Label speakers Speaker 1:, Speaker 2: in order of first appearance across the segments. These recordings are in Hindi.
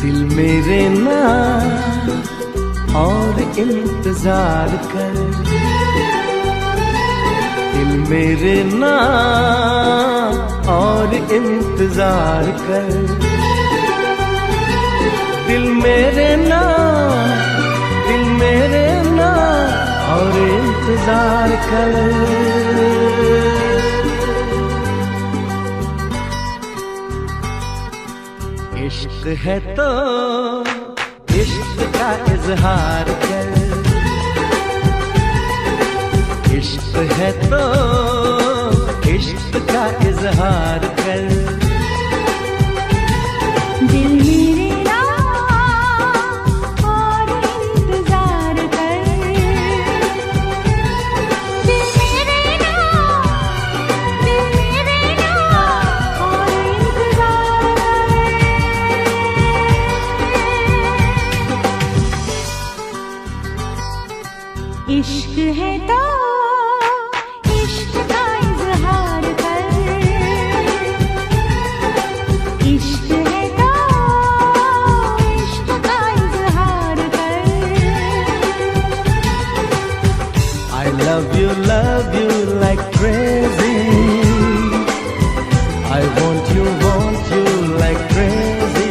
Speaker 1: दिल मेरे ना और इंतजार कर, दिल मेरे ना और इंतजार कर, दिल मेरे ना, दिल मेरे ना और इंतजार कर। इश्क है तो इश्क का इजहार कर, इश्क है तो इश्क का इजहार कर।
Speaker 2: दिल मेरे ना और इंतजार कर, दिल मेरे ना, दिल मेरे ना और इंतजार कर। इश्क है तो इश्क का इजहार कर, इश्क है तो इश्क का इजहार कर।
Speaker 1: I love you like crazy, I want you like crazy.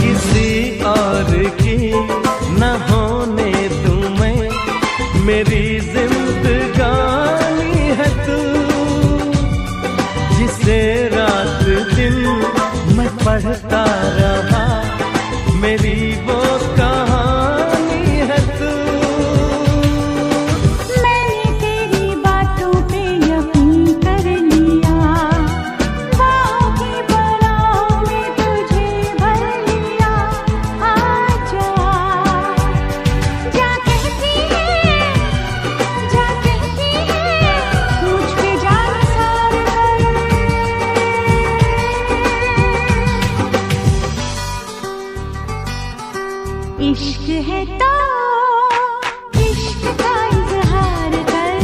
Speaker 1: किसी और की न होने दूं मैं, मेरी जिंदगानी है तू, जिसे रात दिन मैं पढ़ता रहा, मेरी वो कहानी है तू।
Speaker 2: मैंने तेरी बातों पे यकीन कर लिया, बाहों की बाहों में तुझे भर लिया। आजा जा कहती है, जा कहती है मुझ पे जान सार कर। इश्क है तो इश्क का इजहार कर,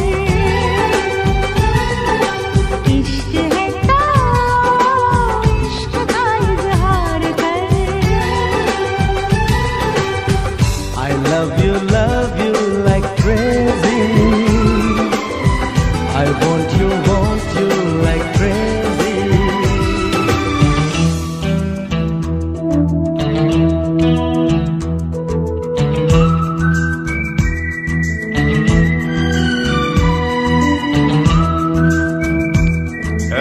Speaker 2: इश्क है तो इश्क का इजहार कर।
Speaker 1: I love you like crazy, I want you like crazy.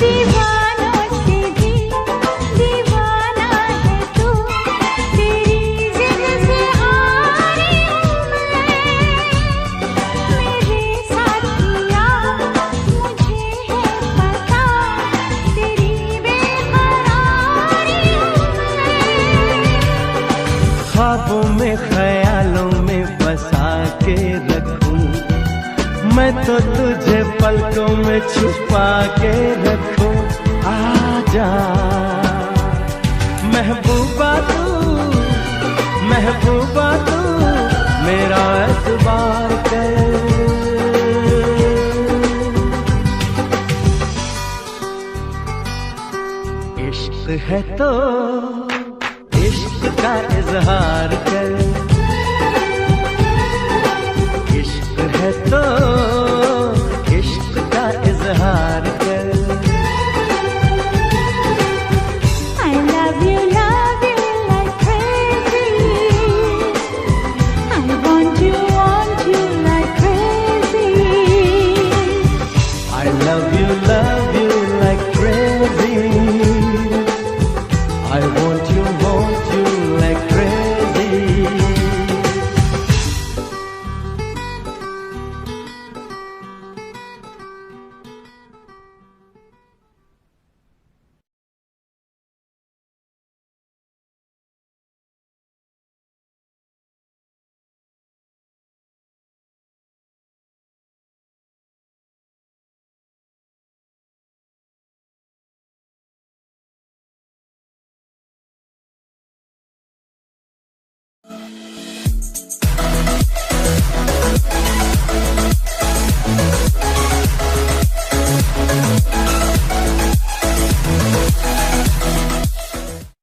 Speaker 2: दीवानों से भी दीवाना है तू, तेरी जिद से हारी हूँ मैं। मेरे साथिया मुझे है पता, तेरी बेकरारी हूँ मैं।
Speaker 1: ख्वाबों में ख्यालों में बसा के रखूं मैं तो तुझे पलकों में छुपा के रखूं। आजा महबूबा तू, महबूबा तू मेरा एतबार कर। इश्क है तो इश्क का इजहार कर, इश्क है तो